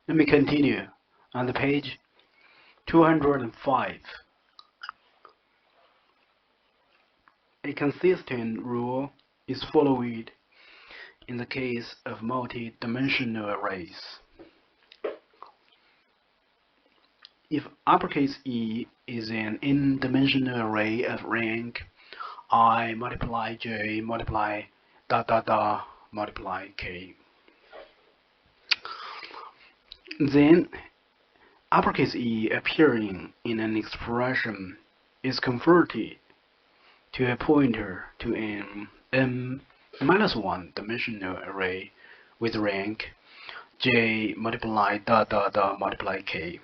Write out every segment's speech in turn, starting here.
Let me continue. On the page 205, a consistent rule is followed in the case of multi-dimensional arrays. If uppercase E is an n-dimensional array of rank I multiply j multiply dot dot dot multiply k, then uppercase E appearing in an expression is converted to a pointer to an n-1 dimensional array with rank j multiply dot dot dot multiply k.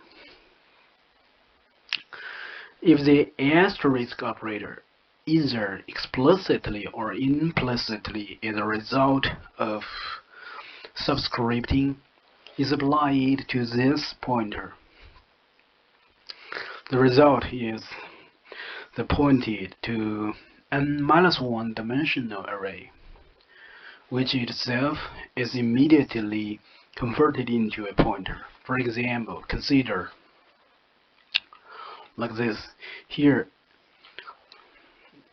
If the asterisk operator, either explicitly or implicitly as a result of subscripting, is applied to this pointer, the result is the pointed to n-1 dimensional array, which itself is immediately converted into a pointer. For example, consider like this. Here,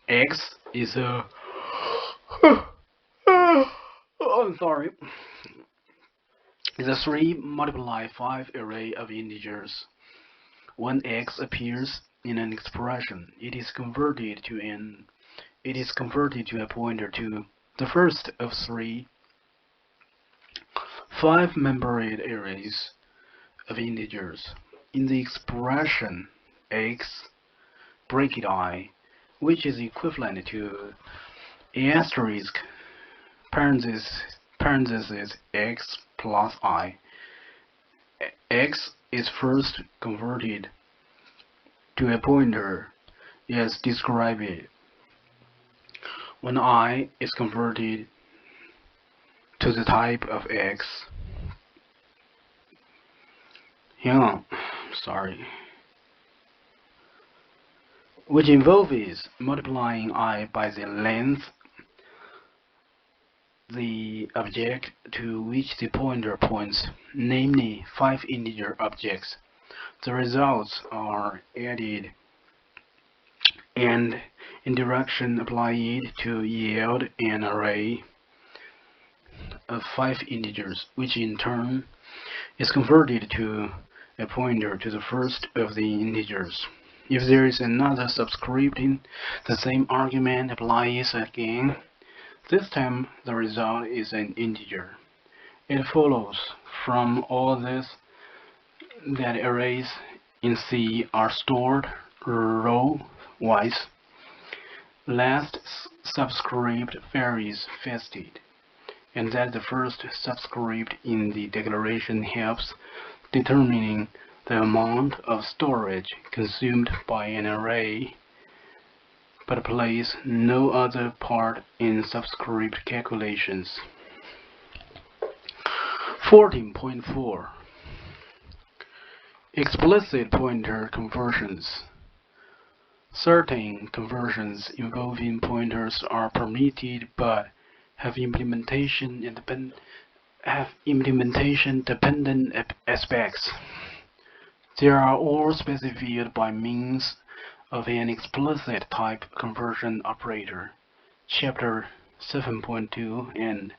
x is a I'm sorry, is a 3 multiply 5 array of integers. When x appears in an expression, it is converted to a pointer to the first of 3 5-membered arrays of integers. In the expression x bracket I, which is equivalent to asterisk parenthesis x plus I, x is first converted to a pointer as described. When I is converted to the type of x, which involves multiplying I by the length, the object to which the pointer points, namely 5 integer objects. The results are added and indirection applied to yield an array of 5 integers, which in turn is converted to a pointer to the first of the integers. If there is another subscripting, the same argument applies again. This time the result is an integer. It follows from all this that arrays in C are stored row-wise. Last subscript varies faceted, and that the first subscript in the declaration helps determining the amount of storage consumed by an array, but plays no other part in subscript calculations. 14.4 Explicit pointer conversions. Certain conversions involving pointers are permitted but have implementation dependent aspects. They are all specified by means of an explicit type conversion operator. Chapter 7.2 and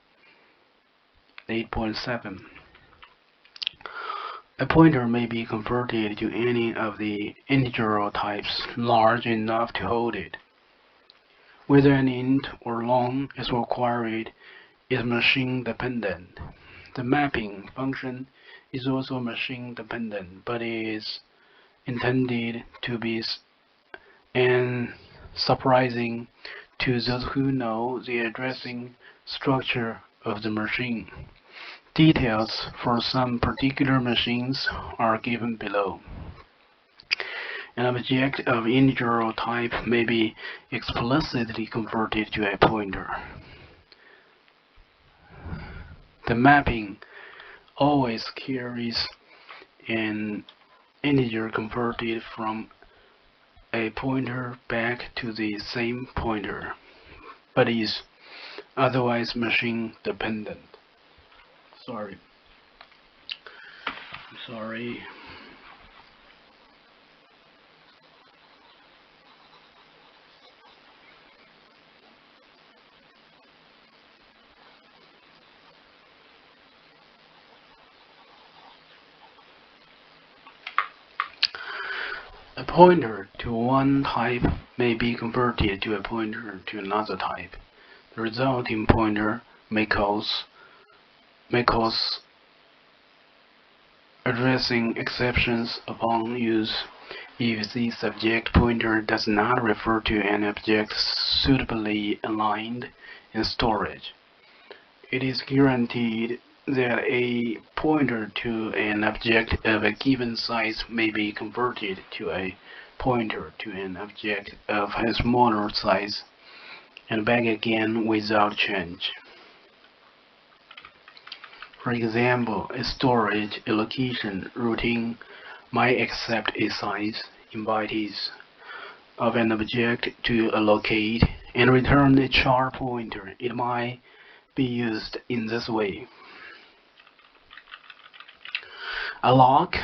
8.7. A pointer may be converted to any of the integer types large enough to hold it. Whether an int or long is required is machine dependent. The mapping function is also machine dependent, but is intended to be surprising to those who know the addressing structure of the machine. Details for some particular machines are given below. An object of integer type may be explicitly converted to a pointer. The mapping always carries an integer converted from a pointer back to the same pointer, but is otherwise machine dependent. Sorry. A pointer to one type may be converted to a pointer to another type. The resulting pointer may cause addressing exceptions upon use if the subject pointer does not refer to an object suitably aligned in storage. It is guaranteed that a pointer to an object of a given size may be converted to a pointer to an object of a smaller size and back again without change. For example, a storage allocation routine might accept a size in bytes of an object to allocate and return a char pointer. It might be used in this way. A lock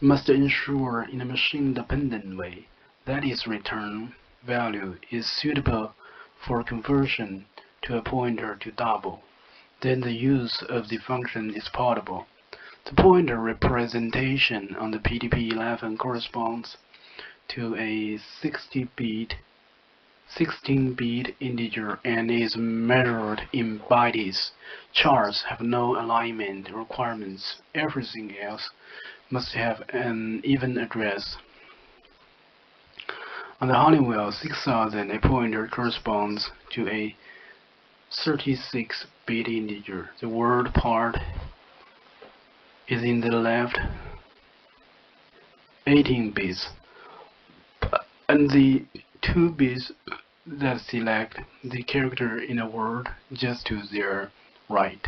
must ensure in a machine-dependent way that its return value is suitable for conversion to a pointer to double. Then the use of the function is portable. The pointer representation on the PDP-11 corresponds to a 16-bit integer and is measured in bytes. Chars have no alignment requirements. Everything else must have an even address. On the Honeywell 6000, a pointer corresponds to a 36-bit integer. The word part is in the left 18 bits, and the 2 bits that select the character in a word just to their right.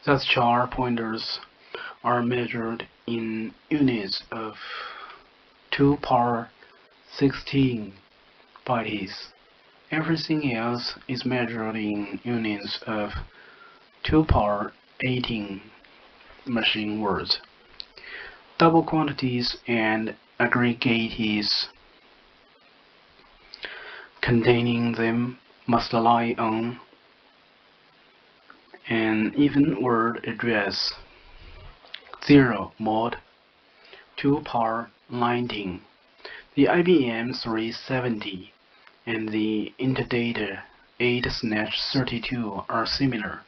Thus, char pointers are measured in units of 2 power 16 bytes. Everything else is measured in units of 2 power 18 machine words. Double quantities and aggregates containing them must lie on an even word address. 0 mod 2 power 19. The IBM 370 and the Interdata 8/32 are similar.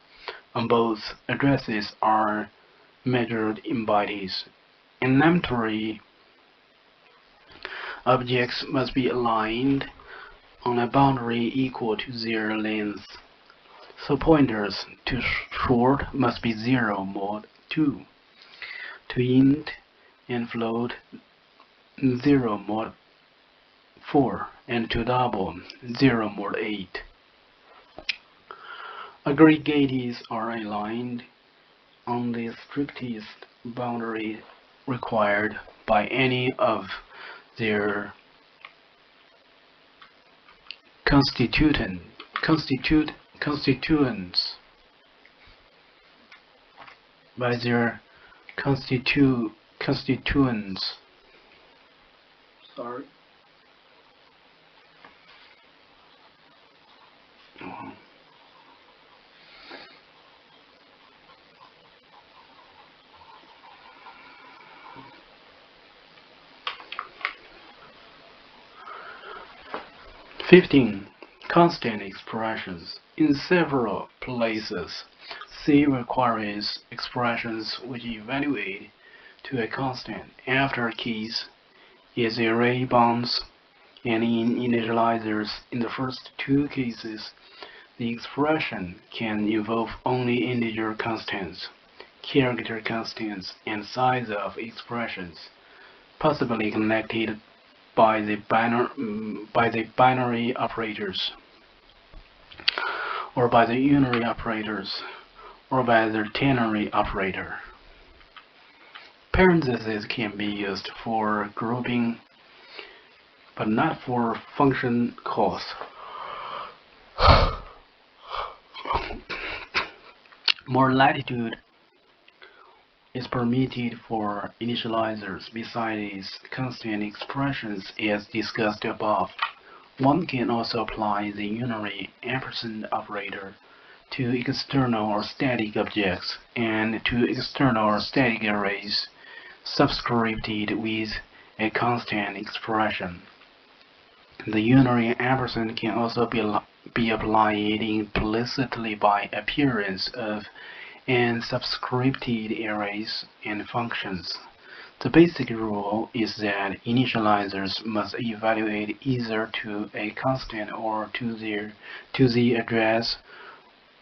On both, addresses are measured in bytes. Elementary objects must be aligned on a boundary equal to their length. So pointers to short must be 0 mod 2, to int and float 0 mod 4, and to double 0 mod 8. Aggregates are aligned on the strictest boundary required by any of their constituents. By their constituents. Sorry. 15. Constant expressions. In several places, C requires expressions which evaluate to a constant after keys is array bounds, and in initializers in the first 2 cases, the expression can involve only integer constants, character constants, and size of expressions, possibly connected by the binary operators, or by the unary operators, or by the ternary operator. Parentheses can be used for grouping, but not for function calls. More latitude is permitted for initializers besides constant expressions as discussed above. One can also apply the unary ampersand operator to external or static objects and to external or static arrays subscripted with a constant expression. The unary ampersand can also be applied implicitly by appearance of unsubscripted arrays and functions. The basic rule is that initializers must evaluate either to a constant or to the address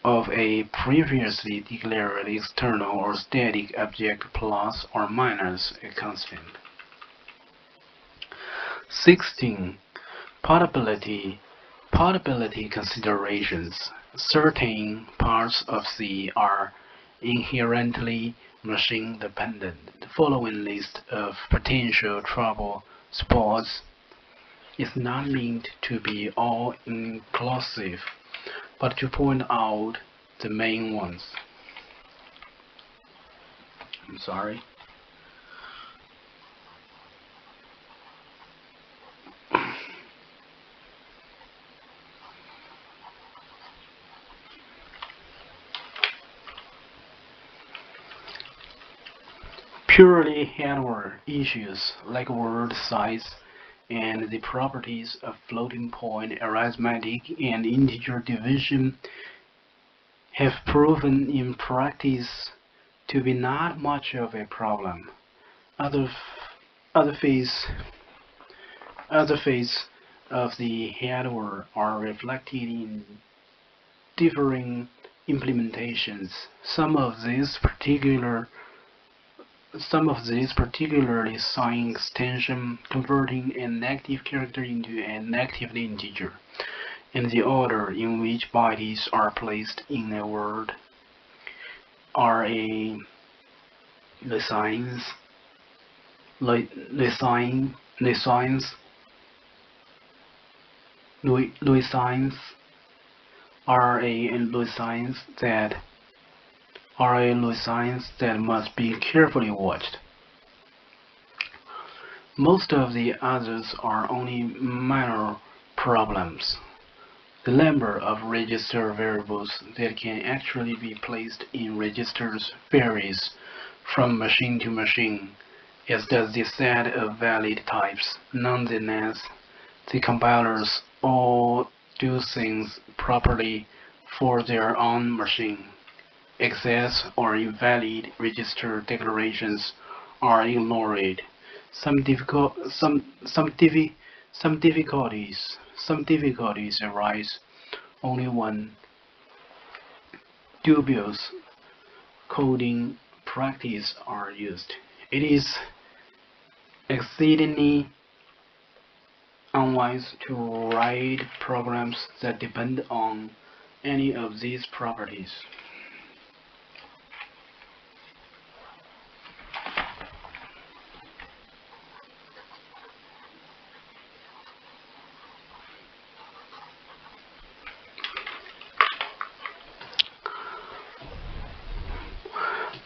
of a previously declared external or static object plus or minus a constant. 16. Portability considerations. Certain parts of C are inherently machine-dependent. The following list of potential trouble spots is not meant to be all-inclusive, but to point out the main ones. I'm sorry. Purely hardware issues like word size and the properties of floating point arithmetic and integer division have proven in practice to be not much of a problem. Other phases of the hardware are reflected in differing implementations. Some of these particularly sign extension converting a negative character into a negative integer, and the order in which bytes are placed in a word are a Lessines are a Lessines that must be carefully watched. Most of the others are only minor problems. The number of register variables that can actually be placed in registers varies from machine to machine, as does the set of valid types. Nonetheless, the compilers all do things properly for their own machine. Excess or invalid register declarations are ignored. Some difficulties arise only when dubious coding practices are used. It is exceedingly unwise to write programs that depend on any of these properties.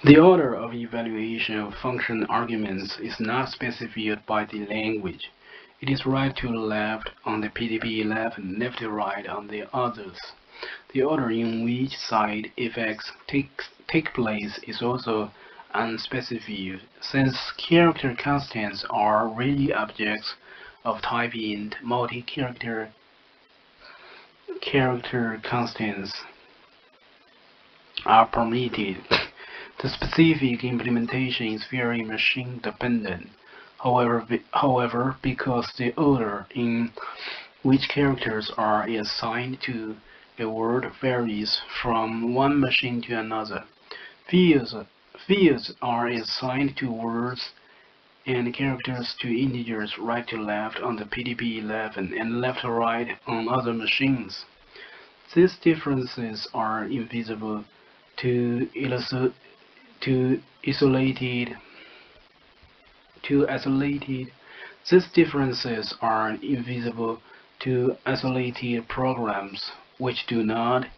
The order of evaluation of function arguments is not specified by the language. It is right to left on the PDB-11, left to right on the others. The order in which side effects take place is also unspecified, since character constants are really objects of type int. Multi-character constants are permitted. The specific implementation is very machine dependent. However, because the order in which characters are assigned to a word varies from one machine to another, fields are assigned to words and characters to integers right to left on the PDB-11 and left to right on other machines. These differences are invisible to isolated. These differences are invisible to isolated programs which do not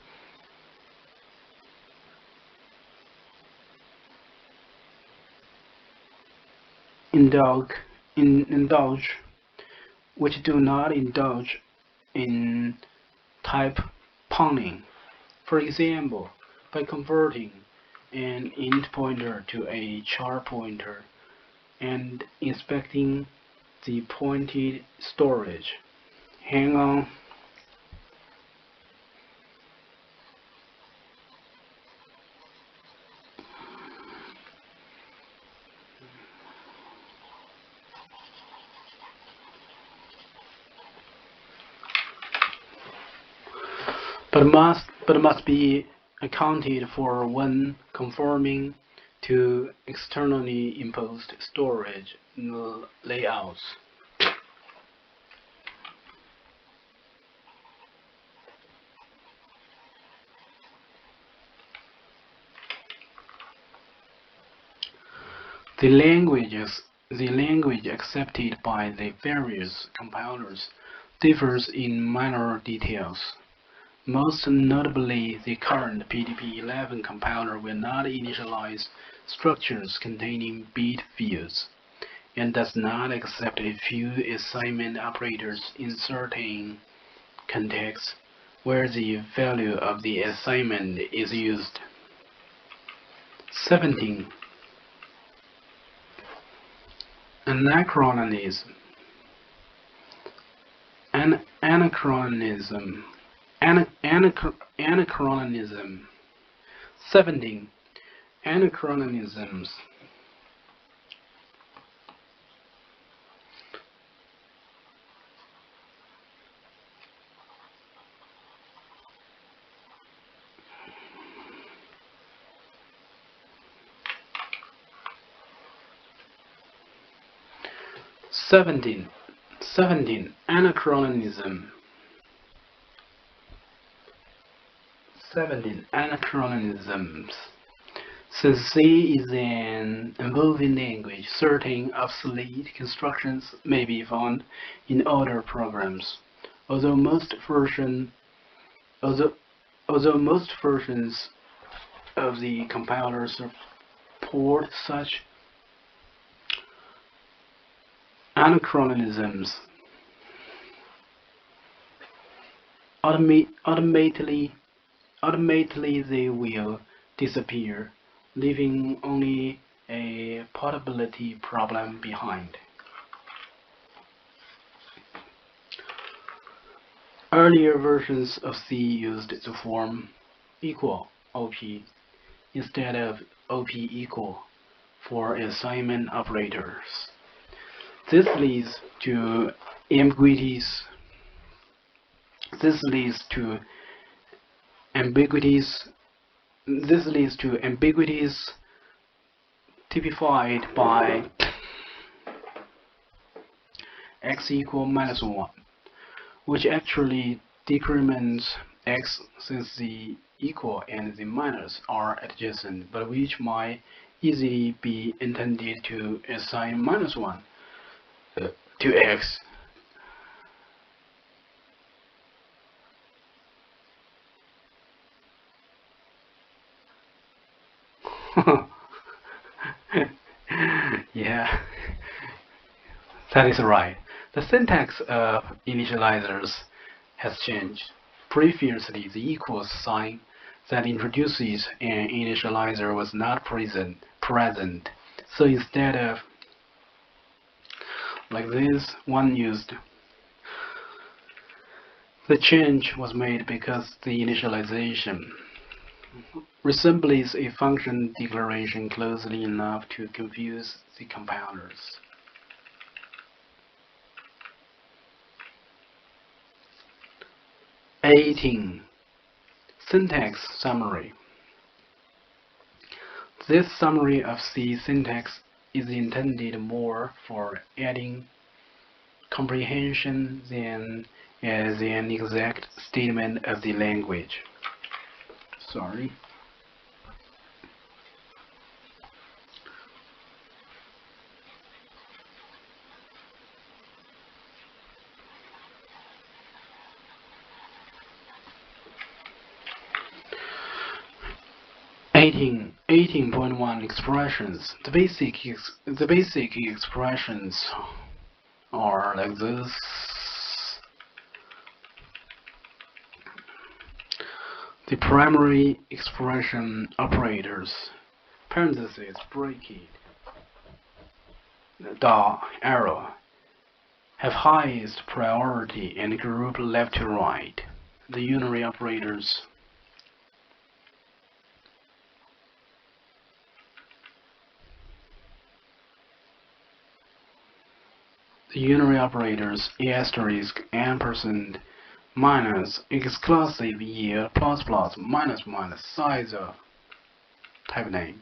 indulge indulge which do not indulge in type punning. For example, by converting an int pointer to a char pointer and inspecting the pointed storage. Hang on. But must be accounted for when conforming to externally imposed storage layouts. The language accepted by the various compilers differs in minor details. Most notably, the current PDP-11 compiler will not initialize structures containing bit fields, and does not accept a few assignment operators in certain contexts where the value of the assignment is used. 17. Anachronism. Anachronism. 17. Anachronisms. Seventeen. Anachronism. 17. Anachronisms. Since C is an evolving language, certain obsolete constructions may be found in older programs. Although most versions of the compiler support such anachronisms, automatically they will disappear, leaving only a portability problem behind. Earlier versions of C used the form equal OP instead of OP equal for assignment operators. This leads to ambiguities. This leads to ambiguities typified by x equal -1, which actually decrements x since the equal and the minus are adjacent, but which might easily be intended to assign -1 to x. Yeah, that is right. The syntax of initializers has changed. Previously, the equals sign that introduces an initializer was not present. So instead of like this, one used. The change was made because the initialization resembles a function declaration closely enough to confuse the compilers. Syntax summary. This summary of C syntax is intended more for adding comprehension than as an exact statement of the language. Sorry. 18.1 expressions. The basic expressions are like this. The primary expression operators, parentheses, bracket, the arrow, have highest priority and group left to right. The unary operators asterisk, ampersand, minus, exclusive, year, plus plus, minus minus, sizer, type name,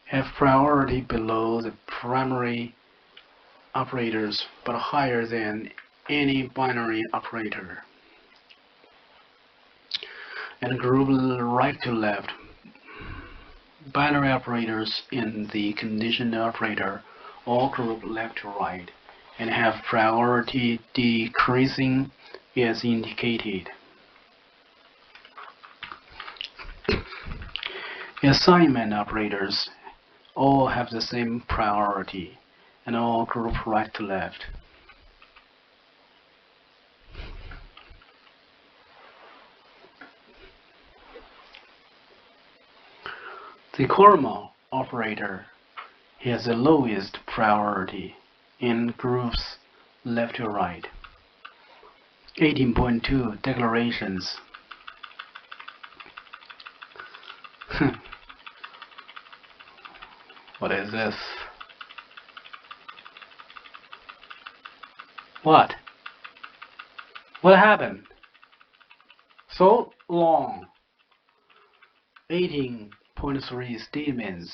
have priority below the primary operators but higher than any binary operator. And group right to left. Binary operators in the conditional operator all group left to right and have priority decreasing as indicated. Assignment operators all have the same priority and all group right to left. The comma operator has the lowest priority in groups left to right. 18.2 declarations. What is this? What? What happened? So long. 18.3 statements.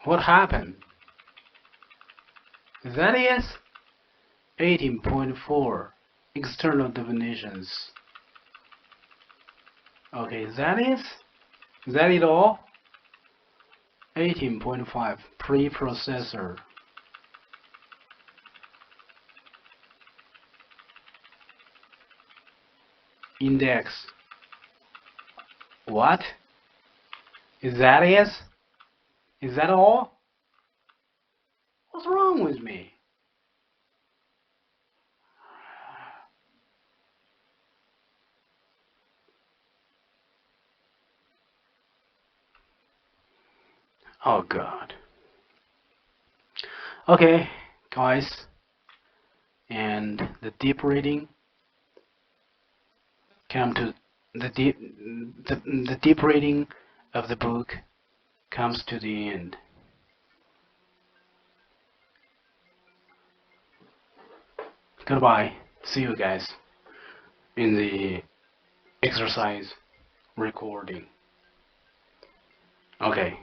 What happened? That is 18.4 external definitions. Okay, that it all? 18.5 preprocessor. Index. What? Is that it? Is that all? What's wrong with me? Oh God. Okay, guys. And the deep reading the deep reading of the book comes to the end. Goodbye. See you guys in the exercise recording. Okay.